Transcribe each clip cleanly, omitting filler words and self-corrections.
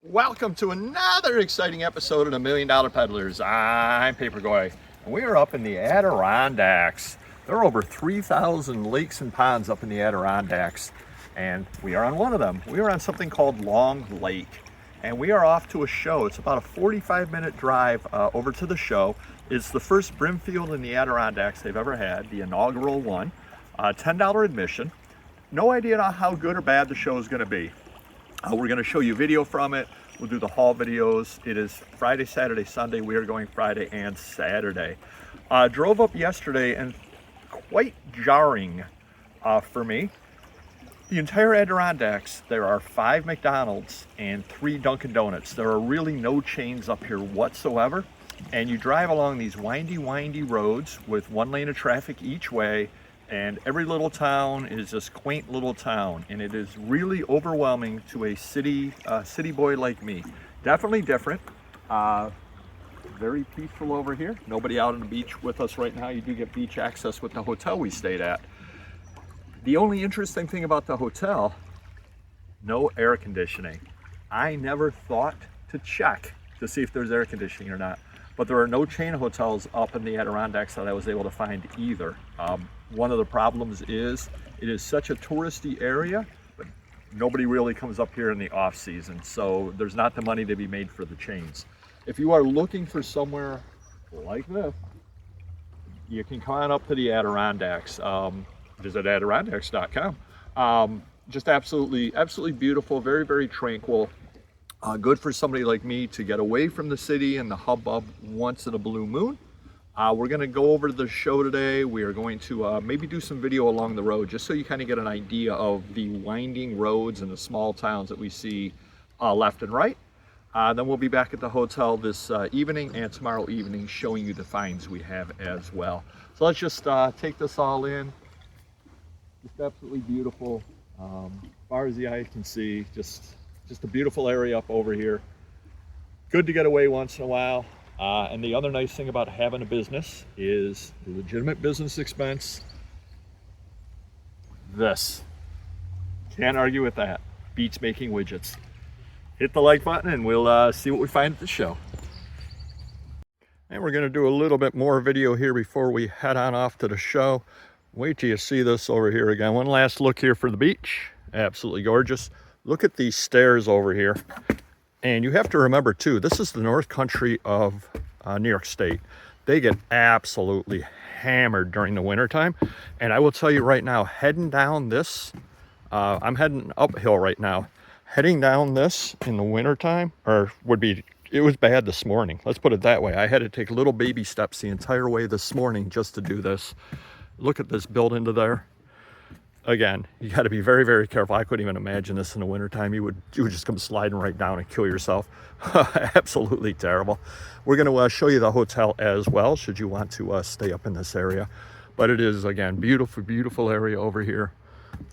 Welcome to another exciting episode of the $1 Million Peddlers. I'm Papergoy, and we are up in the Adirondacks. There are over 3,000 lakes and ponds up in the Adirondacks, and we are on one of them. We are on something called Long Lake, and we are off to a show. It's about a 45-minute drive over to the show. It's the first Brimfield in the Adirondacks they've ever had, the inaugural one. $10 admission. No idea how good or bad the show is going to be. We're going to show you video from it. We'll do the haul videos. It is Friday, Saturday, Sunday. We are going Friday and Saturday. Drove up yesterday and quite jarring for me. The entire Adirondacks, there are 5 McDonald's and 3 Dunkin' Donuts. There are really no chains up here whatsoever. And you drive along these windy roads with 1 lane of traffic each way. And every little town is this quaint little town, and it is really overwhelming to a city boy like me. Definitely different. Very peaceful over here. Nobody out on the beach with us right now. You do get beach access with the hotel we stayed at. The only interesting thing about the hotel, no air conditioning. I never thought to check to see if there's air conditioning or not, but there are no chain hotels up in the Adirondacks that I was able to find either. One of the problems is it is such a touristy area, but nobody really comes up here in the off season, so there's not the money to be made for the chains. If you are looking for somewhere like this, you can come on up to the Adirondacks. Visit Adirondacks.com. Just absolutely beautiful, very tranquil. Good for somebody like me to get away from the city and the hubbub once in a blue moon. We're going to go over to the show today. We are going to maybe do some video along the road just so you kind of get an idea of the winding roads and the small towns that we see left and right. Then we'll be back at the hotel this evening and tomorrow evening showing you the finds we have as well. So let's just take this all in. Just absolutely beautiful. As far as the eye can see, just a beautiful area up over here. Good to get away once in a while. And the other nice thing about having a business is the legitimate business expense. This. Can't argue with that. Beats making widgets. Hit the like button and we'll see what we find at the show. And we're going to do a little bit more video here before we head on off to the show. Wait till you see this over here again. One last look here for the beach. Absolutely gorgeous. Look at these stairs over here. And you have to remember too, this is the North Country of New York State. They get absolutely hammered during the winter time. And I will tell you right now, heading down this, I'm heading uphill right now. Heading down this in the winter time, it was bad this morning. Let's put it that way. I had to take little baby steps the entire way this morning just to do this. Look at this built into there. Again, you got to be very careful. I couldn't even imagine this in the wintertime. You would just come sliding right down and kill yourself. Absolutely terrible. We're going to show you the hotel as well, should you want to stay up in this area. But it is, again, beautiful area over here.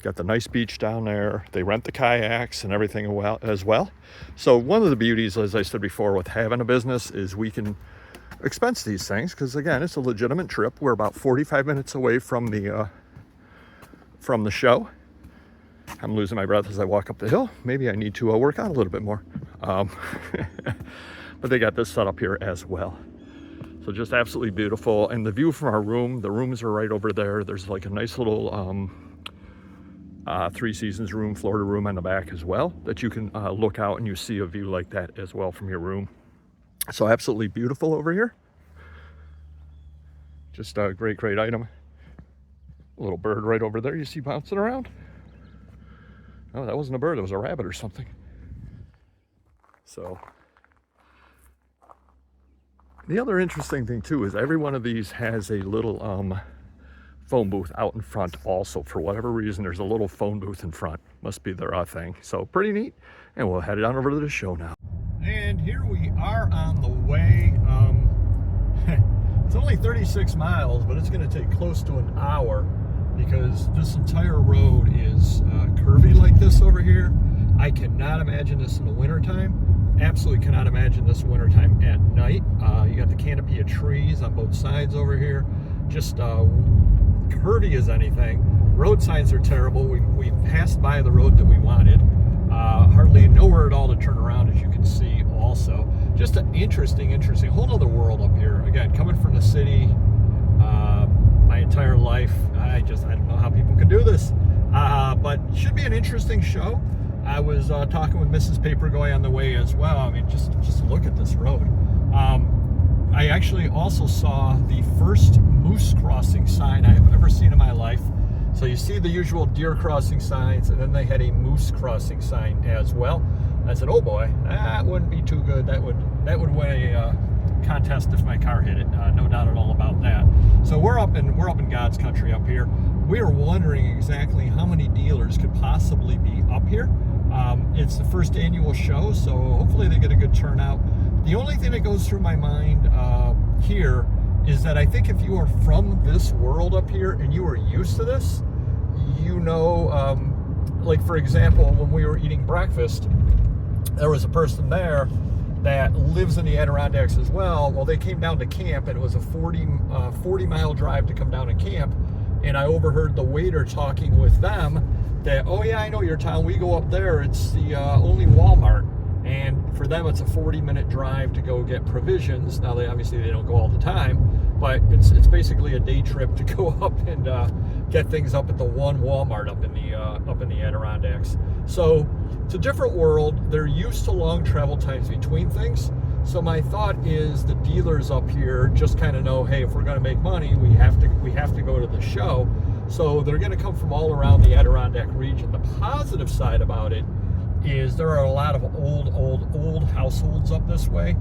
Got the nice beach down there. They rent the kayaks and everything as well. So one of the beauties, as I said before, with having a business is we can expense these things because, again, it's a legitimate trip. We're about 45 minutes away from the show. I'm losing my breath as I walk up the hill. Maybe I need to work out a little bit more. But they got this set up here as well. So just absolutely beautiful. And the view from our room, the rooms are right over there. There's like a nice little 3 Seasons room, Florida room on the back as well that you can look out and you see a view like that as well from your room. So absolutely beautiful over here. Just a great item. A little bird right over there you see bouncing around. Oh, that wasn't a bird, it was a rabbit or something. So the other interesting thing too is every one of these has a little phone booth out in front also. For whatever reason, there's a little phone booth in front. Must be their thing. So pretty neat. And we'll head on over to the show now. And here we are on the way. It's only 36 miles, but it's going to take close to an hour because this entire road is curvy like this over here. I cannot imagine this in the wintertime. Absolutely cannot imagine this wintertime at night. You got the canopy of trees on both sides over here. Just curvy as anything. Road signs are terrible. We passed by the road that we wanted. Hardly nowhere at all to turn around, as you can just an interesting, whole other world up here. Again, coming from the city, my entire life, I don't know how people can do this, but should be an interesting show. I was talking with Mrs. Papergoy on the way as well. I mean, just look at this road. I actually also saw the first moose crossing sign I have ever seen in my life. So you see the usual deer crossing signs, and then they had a moose crossing sign as well. I said, oh boy, that wouldn't be too good. That would win a contest if my car hit it. No doubt at all about that. So we're up in God's country up here. We are wondering exactly how many dealers could possibly be up here. It's the first annual show, so hopefully they get a good turnout. The only thing that goes through my mind here is that I think if you are from this world up here and you are used to this, you know, like for example, when we were eating breakfast, there was a person there that lives in the Adirondacks as well. Well, they came down to camp, and it was a 40-mile drive to come down to camp, and I overheard the waiter talking with them that, oh yeah, I know your town, we go up there, it's the only Walmart. And for them, it's a 40-minute drive to go get provisions. Now, they don't go all the time, but it's basically a day trip to go up and get things up at the one Walmart up in the Adirondacks. So it's a different world. They're used to long travel times between things. So my thought is the dealers up here just kind of know, hey, if we're going to make money, we have to go to the show. So they're going to come from all around the Adirondack region. The positive side about it is there are a lot of old households up this way.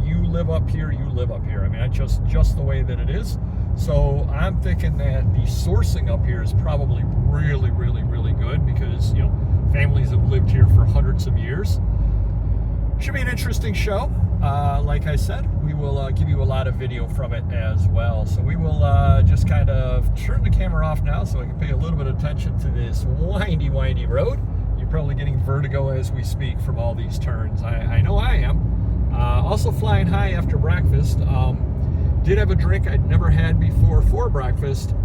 You live up here, I mean, that's just the way that it is. So I'm thinking that the sourcing up here is probably really good because, you know, families have lived here for hundreds of years. Should be an interesting show. Like I said, we will give you a lot of video from it as well. So we will just kind of turn the camera off now so I can pay a little bit of attention to this windy road. You're probably getting vertigo as we speak from all these turns. I know I am. Also flying high after breakfast. Did have a drink I'd never had before for breakfast.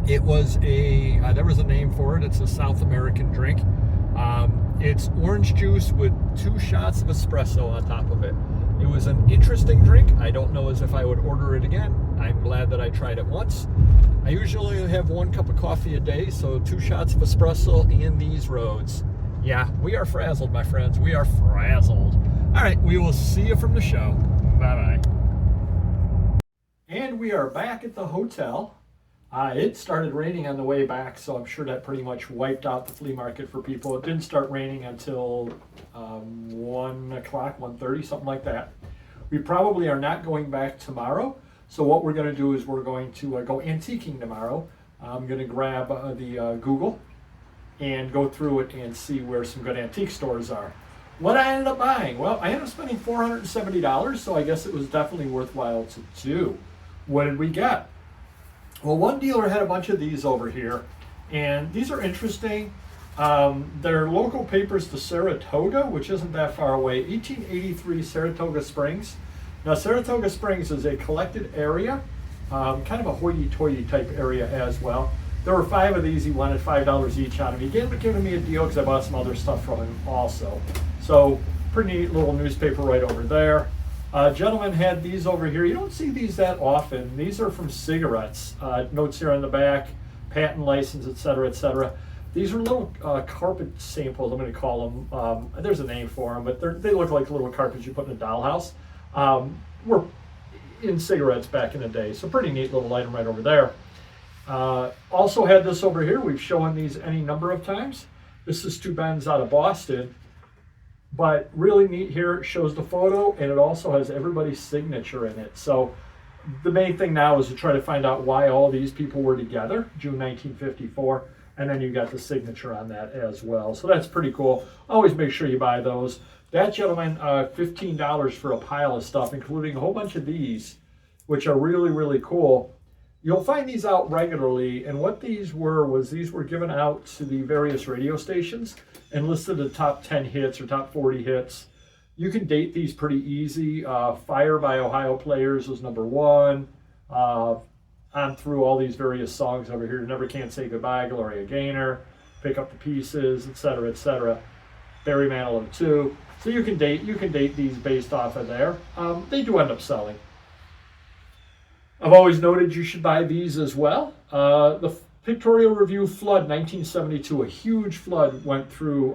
It was there was a name for it. It's a South American drink. It's orange juice with 2 shots of espresso on top of it. It was an interesting drink. I don't know as if I would order it again. I'm glad that I tried it once. I usually only have 1 cup of coffee a day, so 2 shots of espresso in these roads. Yeah, we are frazzled, my friends. We are frazzled. All right, we will see you from the show. Bye-bye. And we are back at the hotel. It started raining on the way back, so I'm sure that pretty much wiped out the flea market for people. It didn't start raining until 1 o'clock, 1:30, something like that. We probably are not going back tomorrow. So what we're going to do is we're going to go antiquing tomorrow. I'm going to grab the Google and go through it and see where some good antique stores are. What I ended up buying? Well, I ended up spending $470, so I guess it was definitely worthwhile to do. What did we get? Well, one dealer had a bunch of these over here, and these are interesting. They're local papers to Saratoga, which isn't that far away. 1883 Saratoga Springs. Now, Saratoga Springs is a collected area, kind of a hoity-toity type area as well. There were 5 of these. He wanted $5 each on them. He ended up giving me a deal because I bought some other stuff from him also. So, pretty neat little newspaper right over there. Gentleman had these over here. You don't see these that often. These are from cigarettes. Notes here on the back, patent license, etc., etc. These are little carpet samples, I'm going to call them. There's a name for them, but they look like little carpets you put in a dollhouse. Were in cigarettes back in the day. So pretty neat little item right over there. Also had this over here. We've shown these any number of times. This is 2 Bens out of Boston. But really neat here, it shows the photo, and it also has everybody's signature in it. So the main thing now is to try to find out why all these people were together, June 1954, and then you got the signature on that as well. So that's pretty cool. Always make sure you buy those. That gentleman, $15 for a pile of stuff, including a whole bunch of these, which are really cool. You'll find these out regularly, and what these were was these were given out to the various radio stations and listed the top 10 hits or top 40 hits. You can date these pretty easy. Fire by Ohio Players was number 1. On through all these various songs over here. Never Can Say Goodbye, Gloria Gaynor, Pick Up the Pieces, etc., etc. Barry Manilow 2. So you can date these based off of there. They do end up selling. I've always noted you should buy these as well. The Pictorial Review Flood 1972, a huge flood went through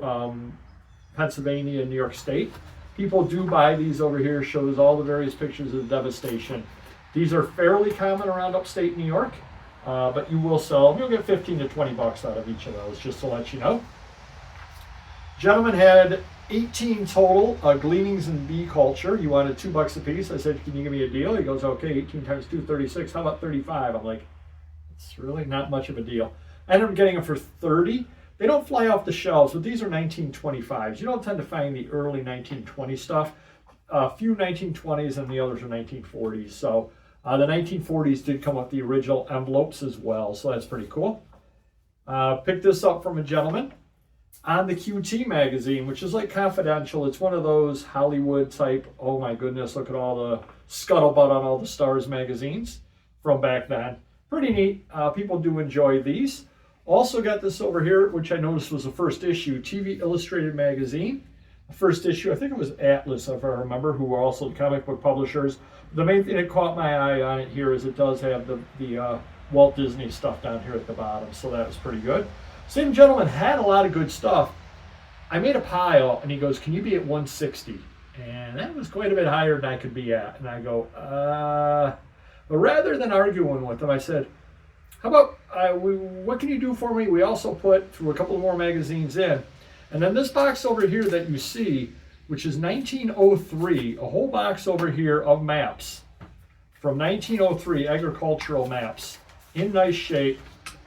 Pennsylvania and New York State. People do buy these over here, shows all the various pictures of the devastation. These are fairly common around upstate New York, but you will sell, you'll get 15 to 20 bucks out of each of those, just to let you know. Gentleman had 18 total gleanings in bee culture. You wanted $2 a piece. I said, can you give me a deal? He goes, okay, 18 times 2, 36. How about 35? I'm like, it's really not much of a deal. I ended up getting them for 30. They don't fly off the shelves, but these are 1925s. You don't tend to find the early 1920 stuff. A few 1920s and the others are 1940s. So the 1940s did come with the original envelopes as well. So that's pretty cool. Picked this up from a gentleman on the QT magazine, which is like Confidential. It's one of those Hollywood type, oh my goodness, look at all the scuttlebutt on all the stars magazines from back then. Pretty neat. People do enjoy these. Also got this over here, which I noticed was the first issue, TV Illustrated magazine. The first issue, I think it was Atlas, if I remember, who were also the comic book publishers. The main thing that caught my eye on it here is it does have the Walt Disney stuff down here at the bottom, so that was pretty good. Same gentleman had a lot of good stuff. I made a pile, and he goes, can you be at 160? And that was quite a bit higher than I could be at. And I go, but rather than arguing with him, I said, how about, what can you do for me? We also put through a couple more magazines in. And then this box over here that you see, which is 1903, a whole box over here of maps from 1903, agricultural maps in nice shape.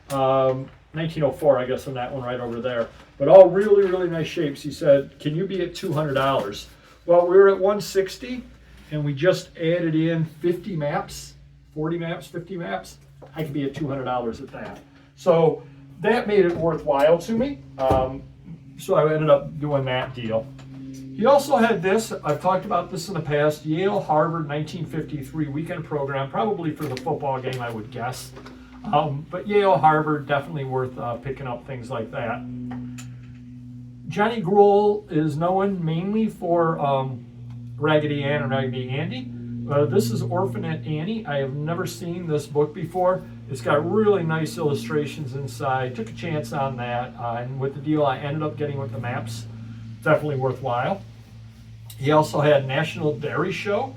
1904, I guess, on that one right over there. But all really, really nice shapes. He said, can you be at $200? Well, we were at 160, and we just added in 50 maps, 40 maps, 50 maps. I could be at $200 at that. So that made it worthwhile to me. So I ended up doing that deal. He also had this, I've talked about this in the past, Yale Harvard 1953 weekend program, probably for the football game, I would guess. But Yale, Harvard, definitely worth picking up things like that. Johnny Gruel is known mainly for Raggedy Ann and Raggedy Andy. This is Orphanette Annie. I have never seen this book before. It's got really nice illustrations inside. Took a chance on that. And with the deal I ended up getting with the maps, definitely worthwhile. He also had National Dairy Show,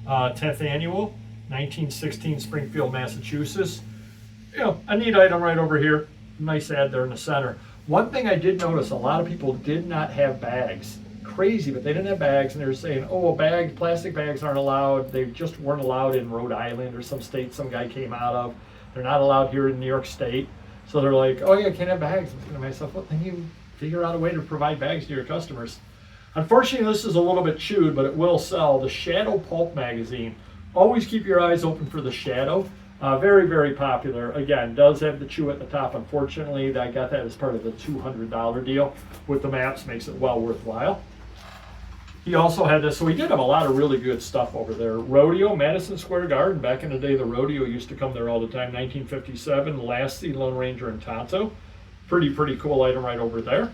10th Annual, 1916, Springfield, Massachusetts. You know, a neat item right over here. Nice ad there in the center. One thing I did notice, a lot of people did not have bags. Crazy, but they didn't have bags, and they were saying, oh, plastic bags aren't allowed. They just weren't allowed in Rhode Island or some state some guy came out of. They're not allowed here in New York State. So they're like, oh yeah, can't have bags. I'm thinking to myself, well, then you figure out a way to provide bags to your customers. Unfortunately, this is a little bit chewed, but it will sell. The Shadow Pulp magazine. Always keep your eyes open for the Shadow. Very, very popular. Again, does have the chew at the top. Unfortunately, I got that as part of the $200 deal with the maps. Makes it well worthwhile. He also had this, so he did have a lot of really good stuff over there. Rodeo, Madison Square Garden. Back in the day, the rodeo used to come there all the time. 1957, Lassie, Lone Ranger, and Tonto. Pretty cool item right over there.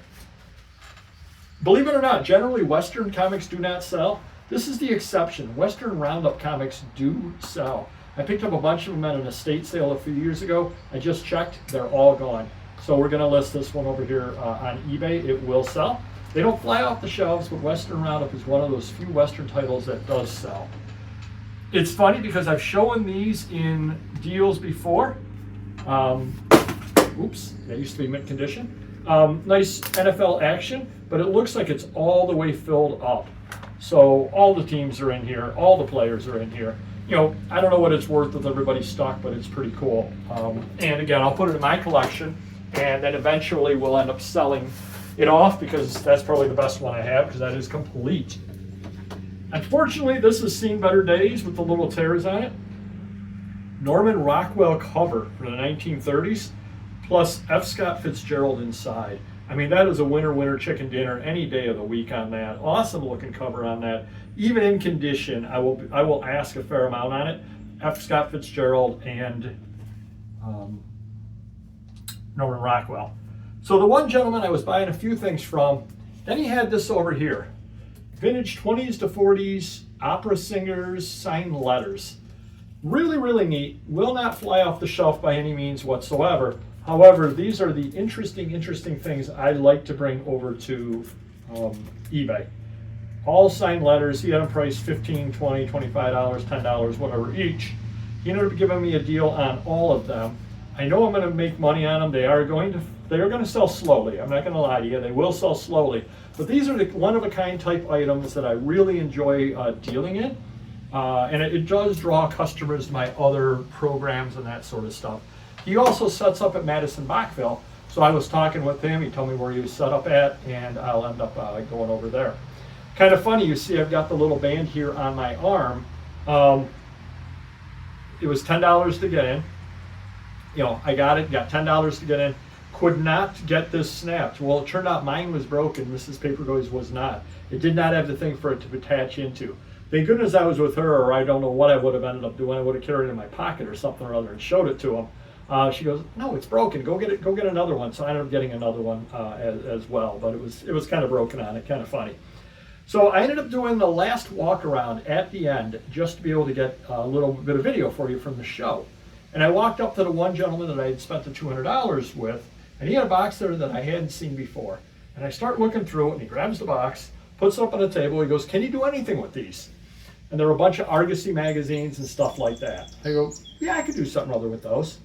Believe it or not, generally Western comics do not sell. This is the exception. Western Roundup comics do sell. I picked up a bunch of them at an estate sale a few years ago. I just checked, they're all gone. So we're gonna list this one over here on eBay. It will sell. They don't fly off the shelves, but Western Roundup is one of those few Western titles that does sell. It's funny because I've shown these in deals before. Oops, that used to be mint condition. Nice NFL action, but it looks like it's all the way filled up. So all the teams are in here, all the players are in here. You know, I don't know what it's worth with everybody's stock, but it's pretty cool. And again, I'll put it in my collection, and then eventually we'll end up selling it off because that's probably the best one I have because that is complete. Unfortunately, this has seen better days with the little tears on it. Norman Rockwell cover from the 1930s, plus F. Scott Fitzgerald inside. I mean, that is a winner chicken dinner any day of the week on that. Awesome looking cover on that. Even in condition, I will ask a fair amount on it. F. Scott Fitzgerald and Norman Rockwell. So the one gentleman I was buying a few things from, Then he had this over here. Vintage 20s to 40s, opera singers, signed letters. Really, really neat. Will not fly off the shelf by any means whatsoever. However, these are the interesting things I like to bring over to eBay. All signed letters. He had them priced $15, $20, $25, $10, whatever each. He ended up giving me a deal on all of them. I know I'm going to make money on them. They are going to sell slowly. I'm not going to lie to you. They will sell slowly. But these are the one-of-a-kind type items that I really enjoy dealing in. And it does draw customers to my other programs and that sort of stuff. He also sets up at Madison Bachville. So I was talking with him. He told me where he was set up at, and I'll end up going over there. Kind of funny, you see I've got the little band here on my arm. It was $10 to get in. You know, I got $10 to get in. Could not get this snapped. Well, it turned out mine was broken. Mrs. Papergoy's was not. It did not have the thing for it to attach into. Thank goodness I was with her, or I don't know what I would have ended up doing. I would have carried it in my pocket or something or other and showed it to him. She goes, "No, it's broken. Go get it. Go get another one." So I ended up getting another one as well. But it was kind of broken on it, kind of funny. So I ended up doing the last walk around at the end just to be able to get a little bit of video for you from the show. And I walked up to the one gentleman that I had spent the $200 with, and he had a box there that I hadn't seen before. And I start looking through it, and he grabs the box, puts it up on the table. He goes, "Can you do anything with these?" And there were a bunch of Argosy magazines and stuff like that. I go, "Yeah, I could do something or other with those."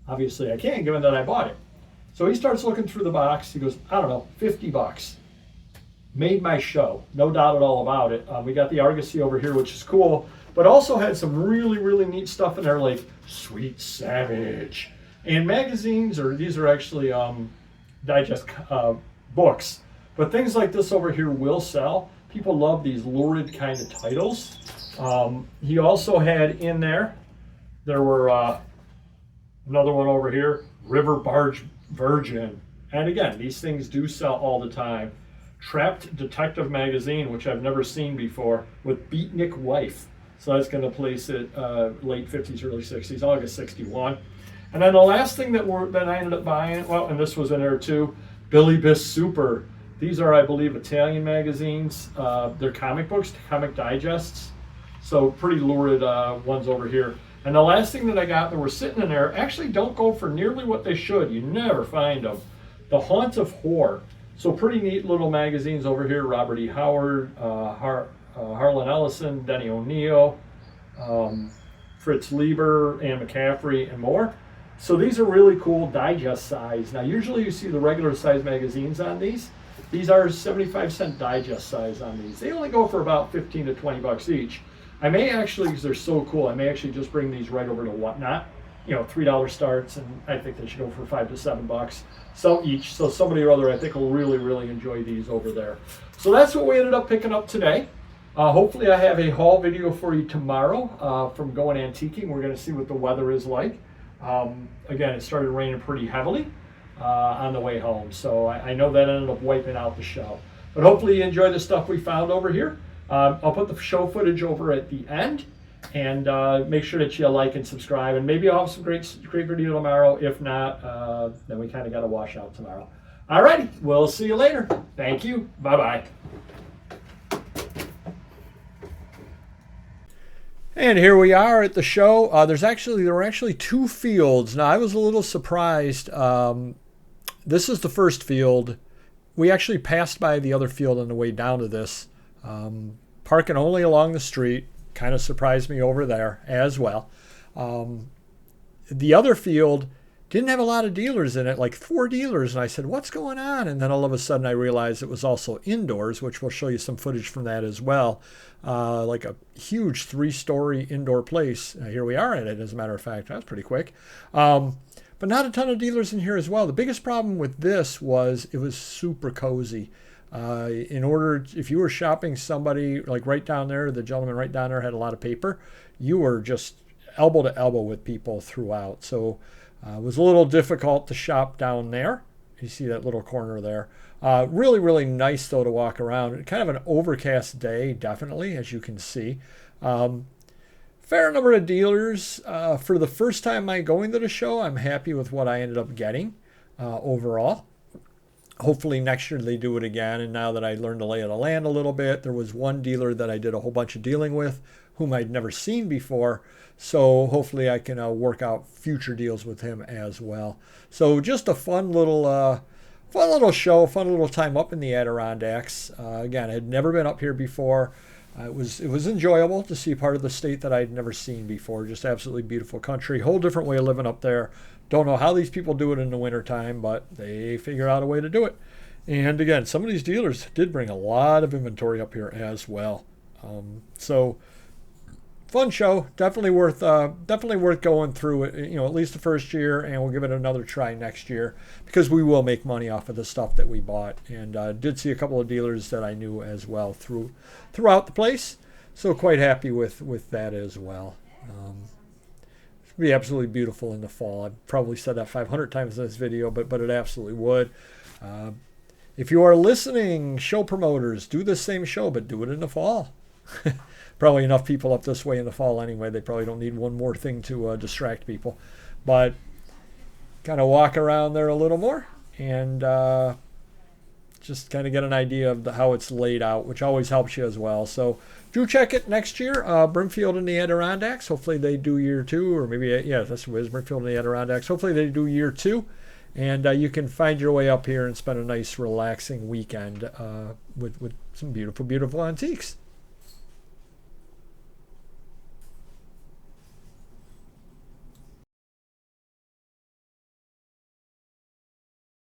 Obviously I can, given that I bought it. So he starts looking through the box. He goes, "I don't know, $50. Made my show, no doubt at all about it. We got the Argosy over here, which is cool, but also had some really, really neat stuff in there, like Sweet Savage. And magazines, or these are actually digest books, but things like this over here will sell. People love these lurid kind of titles. He also had in there were another one over here, River Barge Virgin. And again, these things do sell all the time. Trapped Detective Magazine, which I've never seen before, with Beatnik Wife. So that's going to place it late 50s, early 60s, August 61. And then the last thing that I ended up buying, well, and this was in there too, Billy Biss Super. These are, I believe, Italian magazines. They're comic books, comic digests. So pretty lurid ones over here. And the last thing that I got that were sitting in there actually don't go for nearly what they should. You never find them. The Haunt of Horror. So pretty neat little magazines over here. Robert E. Howard, Harlan Ellison, Denny O'Neil, Fritz Lieber, Anne McCaffrey, and more. So these are really cool digest size. Now usually you see the regular size magazines on these. These are 75-cent digest size on these. They only go for about 15 to 20 bucks each. I may actually, because they're so cool, I may actually just bring these right over to Whatnot. You know, $3 starts, and I think they should go for 5 to 7 bucks. So each, so somebody or other I think will really, really enjoy these over there. So that's what we ended up picking up today. Hopefully I have a haul video for you tomorrow from going antiquing. We're going to see what the weather is like. Again, it started raining pretty heavily on the way home, so I know that ended up wiping out the show. But hopefully you enjoy the stuff we found over here. I'll put the show footage over at the end, and make sure that you like and subscribe, and maybe I'll have some great video tomorrow. If not, then we kind of got to wash out tomorrow. Alrighty, we'll see you later. Thank you. Bye-bye. And here we are at the show. There were actually two fields. Now I was a little surprised. This is the first field. We actually passed by the other field on the way down to this. Parking only along the street. Kind of surprised me over there as well. The other field didn't have a lot of dealers in it, like 4 dealers. And I said, "What's going on?" And then all of a sudden I realized it was also indoors, which we'll show you some footage from that as well. Like a huge 3-story indoor place. Here we are at it, as a matter of fact. That's pretty quick. But not a ton of dealers in here as well. The biggest problem with this was it was super cozy. If you were shopping somebody like right down there, the gentleman right down there had a lot of paper, you were just elbow to elbow with people throughout. So it was a little difficult to shop down there. You see that little corner there. Really, really nice though to walk around. Kind of an overcast day, definitely, as you can see. Fair number of dealers. For the first time going to the show, I'm happy with what I ended up getting overall. Hopefully next year they do it again. And now that I learned the lay of the land a little bit, there was one dealer that I did a whole bunch of dealing with whom I'd never seen before. So hopefully I can work out future deals with him as well. So just a fun little show, fun little time up in the Adirondacks. Again, I had never been up here before. It was enjoyable to see part of the state that I'd never seen before. Just absolutely beautiful country. Whole different way of living up there. Don't know how these people do it in the wintertime, but they figure out a way to do it. And again, some of these dealers did bring a lot of inventory up here as well. So fun show. Definitely worth going through it. You know, at least the first year, and we'll give it another try next year because we will make money off of the stuff that we bought. And did see a couple of dealers that I knew as well throughout the place. So quite happy with that as well. It's be absolutely beautiful in the fall. I've probably said that 500 times in this video, but it absolutely would. If you are listening, show promoters, do the same show, but do it in the fall. Probably enough people up this way in the fall anyway. They probably don't need one more thing to distract people. But kind of walk around there a little more and just kind of get an idea of how it's laid out, which always helps you as well. So do check it next year. Brimfield and the Adirondacks. Hopefully they do year 2, or maybe, yeah, that's what it is, Brimfield and the Adirondacks. Hopefully they do year 2. And you can find your way up here and spend a nice relaxing weekend with some beautiful, beautiful antiques.